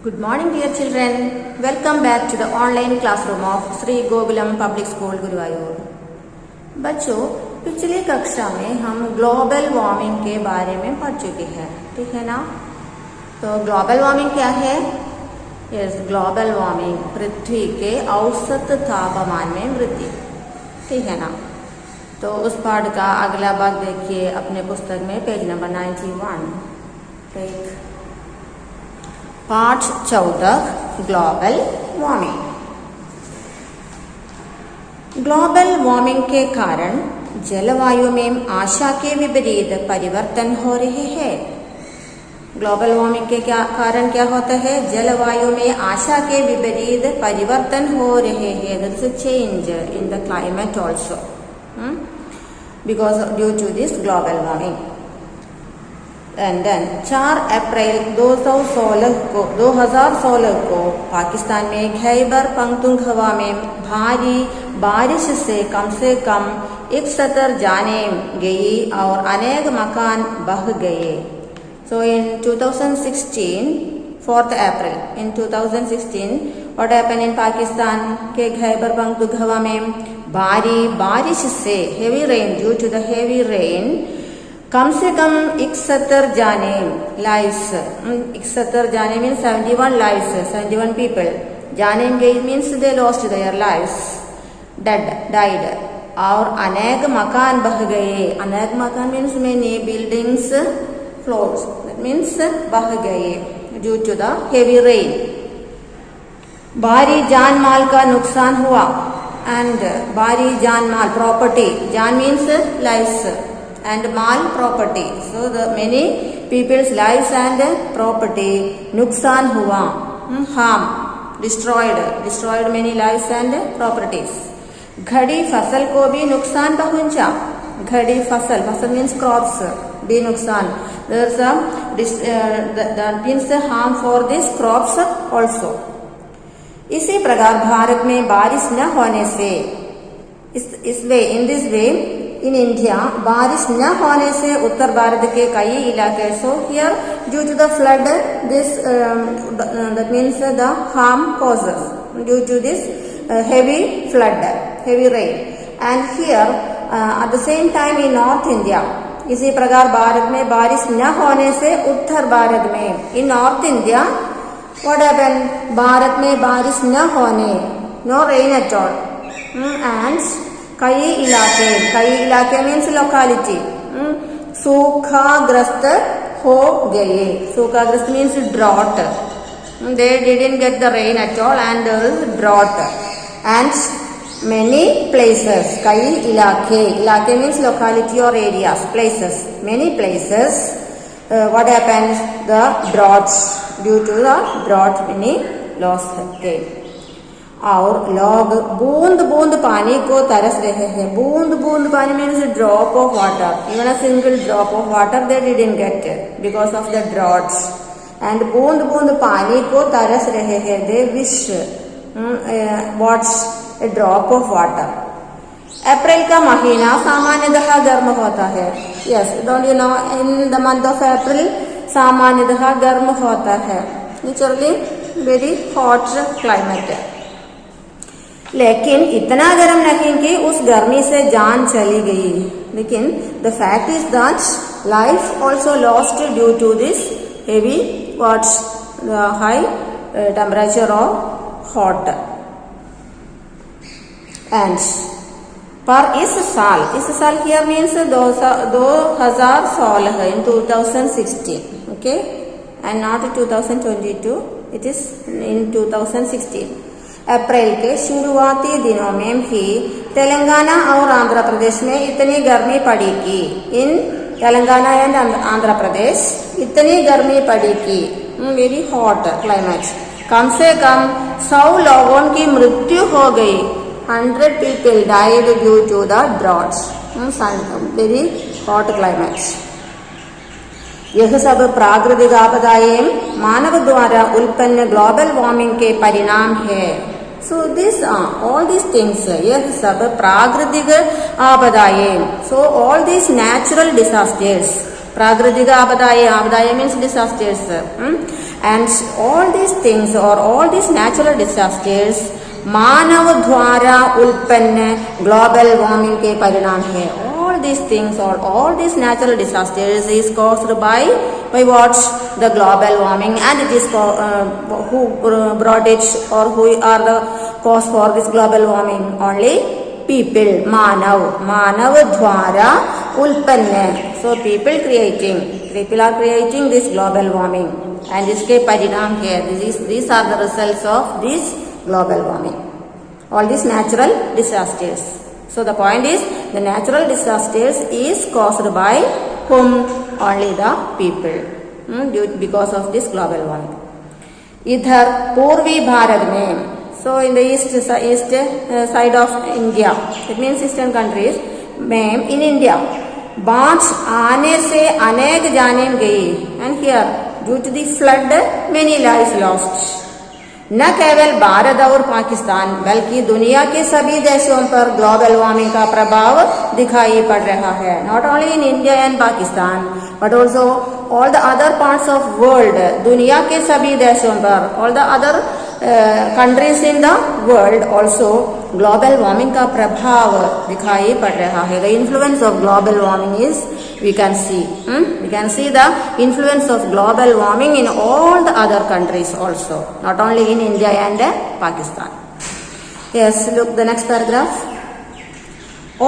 Good morning dear children. Welcome back to the online classroom of Sri Gokulam Public School Guruvayur. बच्चों, पिछली कक्षा में हम global warming के बारे में पढ़ चुके हैं, ठीक है ना। तो ग्लोबल वार्मिंग क्या है? यस, ग्लोबल वार्मिंग पृथ्वी के औसत तापमान में वृद्धि, ठीक है ना। तो उस पाठ का अगला भाग देखिए अपने पुस्तक में पेज नंबर 91। ठीक, पाठ 14 ग्लोबल वार्मिंग। ग्लोबल वार्मिंग के कारण जलवायु में आशा के विपरीत परिवर्तन हो रहे हैं। ग्लोबल वार्मिंग के कारण क्या होता है? जलवायु में आशा के विपरीत परिवर्तन हो रहे हैं। There is a change in the climate also because due to this global warming. And then 4 अप्रैल 2016 को पाकिस्तान में खैबर पख्तूनख्वा में भारी बारिश से कम 71 जानें गई और अनेक मकान बह गए। So in 2016, 4th April, in 2016, what happened in Pakistan के खैबर पख्तूनख्वा में भारी बारिश से heavy rain, due to the heavy rain, कम से कम 71 जाने lives, 71 जाने means 71 lives, 71 people. जाने गई means they lost their lives, died. और अनेक मकान बह गए। अनेक मकान means many buildings, floors, that means बह गए due to the heavy rain. भारी जान माल का नुकसान हुआ and भारी जान माल property, जान means lives and mal property, so the many people's lives and property नुकसान हुआ, harm, destroyed many lives and properties. घड़ी फसल को भी नुकसान पहुंचा। घड़ी फसल means crops, भी नुकसान, there's that means harm for these crops also. इसी प्रकार भारत में बारिश न होने से in this way in India, बारिश न होने से उत्तर भारत के कई इलाके, so here due to the flood, this that means the harm causes due to this heavy flood, heavy rain. And here at the same time in North India, इसी प्रकार भारत में बारिश न होने से उत्तर भारत में in North India what happened? Bharat में बारिश न होने, no rain at all, and कई इलाके मीन्स लोकालिटी सूखाग्रस्त हो गए। सूखाग्रस्त means drought, they didn't get the rain at all and there is drought. And many places, कई इलाके मीन्स लोकालिटी और areas, places, many places, what happens? The droughts, due to the drought many lost गए। और लोग बूंद बूंद पानी को तरस रहे हैं। बूंद बूंद पानी means drop of water, even a single drop of water they didn't get because of the droughts. And बूंद बूंद पानी को तरस रहे हैं, they wish what's a drop of water. अप्रैल का महीना सामान्यतः गर्म होता है। Yes, don't you know, in the month of April सामान्यतः गर्म होता है, नेचुरली वेरी हॉट क्लाइमेट है। लेकिन इतना गर्म नहीं कि उस गर्मी से जान चली गई। लेकिन the fact is that life also lost due to this heavy what's high temperature और हॉट। एंड पर इस साल here means 2016 in 2016, okay, and not 2022, it is in 2016। अप्रैल के शुरुआती दिनों में ही तेलंगाना और आंध्र प्रदेश में इतनी गर्मी पड़ी कि इन तेलंगाना एंड आंध्र प्रदेश इतनी गर्मी पड़ी कि वेरी हॉट क्लाइमेट, कम से कम 100 लोगों की मृत्यु हो गई। 100 people died due to the droughts, very hot climate. यह सब प्राकृतिक आपदाएं मानव द्वारा उत्पन्न ग्लोबल वार्मिंग के परिणाम है। So this all these things, यह सब प्राकृतिक आपदाएं, so all these natural disasters, प्राकृतिक आपदाएं means disasters. And all these things or all these natural disasters मानव द्वारा उत्पन्न ग्लोबल वार्मिंग के परिणाम है. All these things or all these natural disasters is caused by what? The global warming, and it is who brought it or who are the cause for this global warming? Only people. मानव द्वारा उत्पन्न. So people are creating this global warming, and इसके परिणाम है. These are the results of this global warming. All these natural disasters. So the point is, the natural disasters is caused by whom? Only the people, because of this global warming. इधर पूर्वी भारत में, so in the east side of India, it means eastern countries में, in India, बाढ़ आने से अनेक जानें गई, and here due to the flood many lives lost. न केवल भारत और पाकिस्तान बल्कि दुनिया के सभी देशों पर ग्लोबल वार्मिंग का प्रभाव दिखाई पड़ रहा है. Not only in India and Pakistan but also all the other parts of world. दुनिया के सभी देशों पर, all the other countries in the world also global warming का प्रभाव दिखाई पड़ रहा है. The influence of global warming is we can see the influence of global warming in all the other countries also, not only in India and Pakistan. Yes, look the next paragraph.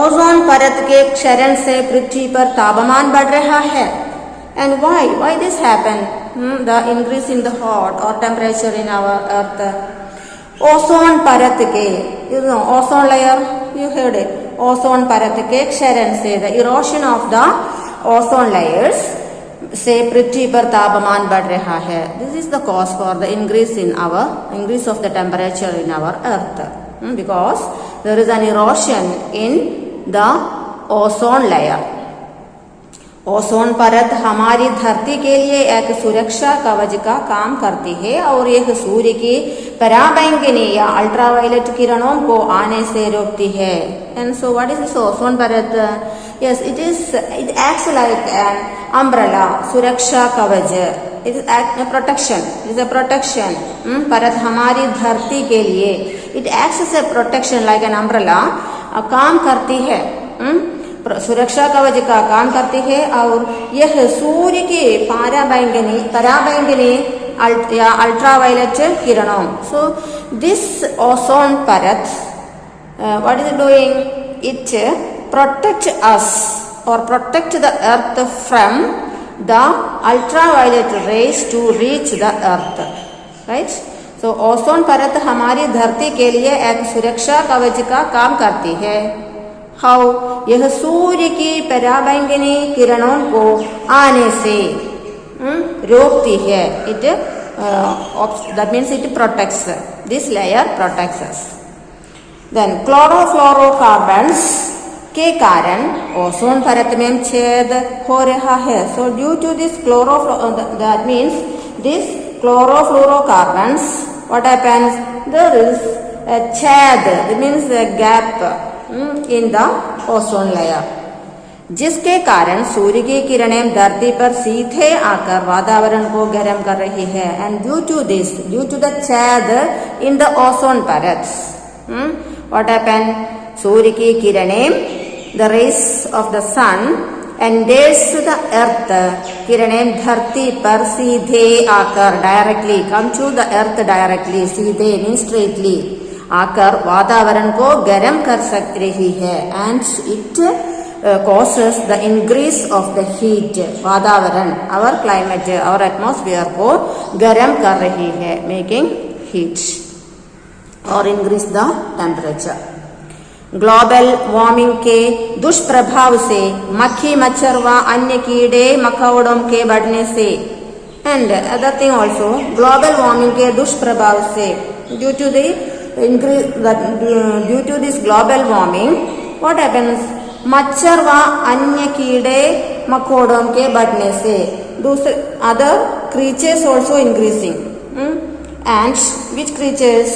Ozone परत के क्षरण से पृथ्वी पर तापमान बढ़ रहा है. And why this happen? The increase in the hot or temperature in our earth. Ozone परत के, you know, ozone layer, you heard it. Ozone परत के क्षरण से, the erosion of the ozone layers से पृथ्वी पर तापमान बढ़ रहा है. This is the cause for the increase of the temperature in our earth, because there is an erosion in the ozone layer. Ozone परत हमारी धरती के लिए एक सुरक्षा कवच का काम करती है और यह सूर्य की पराबैंगनी या अल्ट्रावायलेट किरणों को आने से रोकती है. And so what is this ozone परत? Yes, it acts like an umbrella, सुरक्षा कवच. It is a protection. It is a protection. परत हमारी धरती के लिए, it acts as a protection like an umbrella. काम करती है, सुरक्षा कवच का काम करती है और यह सूर्य के पराबैंगनी या अल्ट्रावायलेट किरणों. सो दिस ओजोन परत, what is it doing? It protect us और protect the earth from the ultraviolet rays to reach the earth, right? So ozone परत हमारी धरती के लिए एक सुरक्षा कवच का काम करती है. हाउ? यह सूर्य की पराबैंगनी किरणों को आने से रोकती है. It that means it protects, this layer protects us. Then chlorofluorocarbons के कारण ओजोन परत में छेद हो रहा है. So due to this that means this chlorofluorocarbons, what happens? There is a छेद, that means a gap in the ozone layer, जिसके कारण सूर्य की किरणें धरती पर सीधे आकर वातावरण को गर्म कर रही है. एंड ड्यू टू द छेद इन द ओजोन परत, व्हाट हैपन? सूर्य की किरणें, the rays of the sun enters the earth, किरणें धरती पर सीधे आकर, directly come to the earth directly, सीधे मीन्स स्ट्रेटली आकर वातावरण को गर्म कर सक रही है. And it causes the increase of the heat. वातावरण, आवर क्लाइमेट, आवर एटमॉस्फेयर को गर्म कर रही है, मेकिंग हीट और increase the temperature. Global warming के दुष्प्रभाव से मक्खी मच्छर व अन्य कीड़े मकोड़ों के बढ़ने से, and other thing also, global warming के दुष्प्रभाव से, due to this global warming, what happens? मच्छर व अन्य कीड़े मकोड़ों के बढ़ने से, दूसरे other creatures also increasing. And which creatures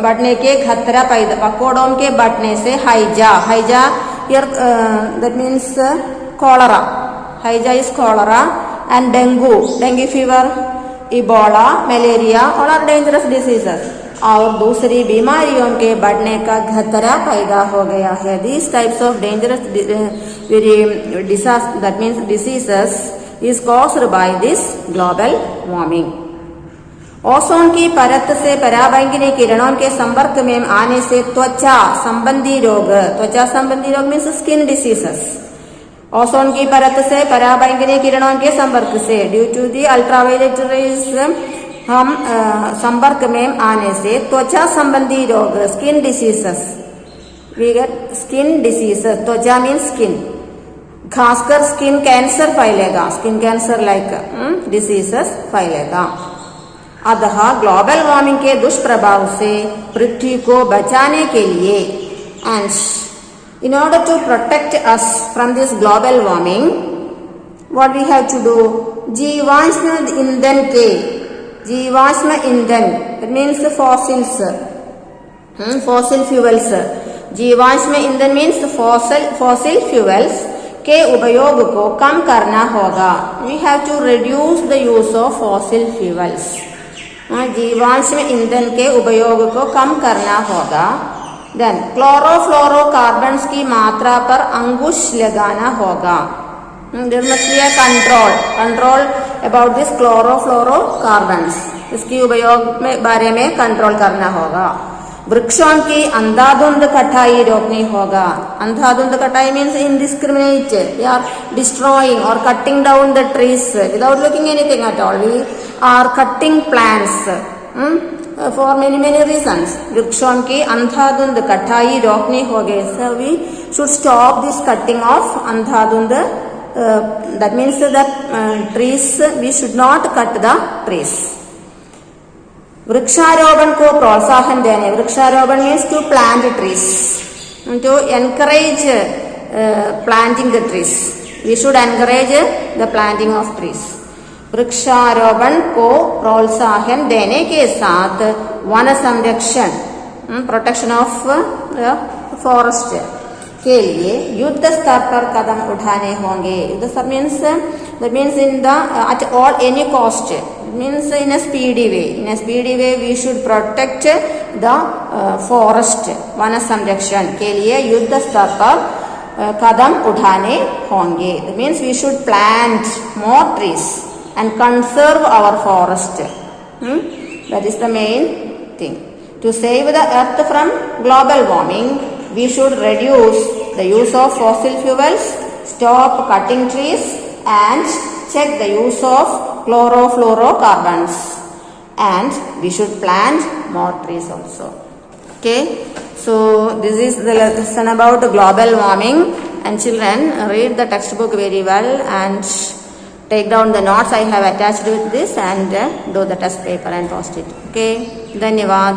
बढ़ने के खतरा पैदा, मकोड़ों के बढ़ने से हाइजा Here that means cholera. Hija is cholera and dengue fever, Ebola, malaria, all are dangerous diseases. और दूसरी बीमारियों के बढ़ने का खतरा पैदा हो गया है. These types of dangerous that means diseases is caused by this global warming. Ozone की परत से पराबैंगनी किरणों के संपर्क में आने से त्वचा संबंधी रोग मीन्स स्किन डिसीजेस. ओजोन की परत से पराबैंगनी किरणों के संपर्क से due to the ultraviolet rays हम संपर्क में आने से त्वचा संबंधी रोग skin diseases, we get skin diseases. त्वचा मीन्स स्किन, खासकर स्किन कैंसर फैलेगा, स्किन कैंसर लाइक डिसीजेस फैलेगा. अतः ग्लोबल वार्मिंग के दुष्प्रभाव से पृथ्वी को बचाने के लिए and in order to protect us from this global warming what we have to do, जीवाश्म ईंधन इट मीन्स फॉसिल फ्यूल्स. जीवाश्म ईंधन मीन्स फॉसिल फ्यूल्स के उपयोग को कम करना होगा. We have to reduce the use of fossil fuels. जीवाश्म ईंधन के उपयोग को कम करना होगा. देन क्लोरोफ्लोरोकार्बन्स की मात्रा पर अंकुश लगाना होगा. There must be a control about this chlorofluorocarbons. इसकी उपयोग में बारे में कंट्रोल करना होगा. वृक्षों की अंधाधुंध कटाई रोकनी होगा. अंधाधुंध कटाई means indiscriminate, we are destroying or cutting down the trees without looking anything at all. We are cutting plants for many reasons. वृक्षों की अंधाधुंध कटाई रोकनी होगी. So we should stop this cutting of अंधाधुंध. That means that trees, we should not cut the trees. वृक्षारोपण को प्रोत्साहन देने. वृक्षारोपण means to plant trees, to encourage planting the trees. We should encourage the planting of trees. वृक्षारोपण को प्रोत्साहन देने के साथ वन संरक्षण, प्रोटेक्शन ऑफ फॉरेस्ट के लिए युद्ध स्तर पर कदम उठाने होंगे. युद्ध स्तर means that means in the at all any cost, means in a speedy way we should protect the forest. One संरक्षण के लिए युद्ध स्तर पर कदम उठाने होंगे. That means we should plant more trees and conserve our forest. That is the main thing. To save the earth from global warming, we should reduce the use of fossil fuels, stop cutting trees, and check the use of chlorofluorocarbons, and we should plant more trees also. Okay, so this is the lesson about global warming, and children read the textbook very well and take down the notes I have attached with this and do the test paper and post it. Okay, धन्यवाद.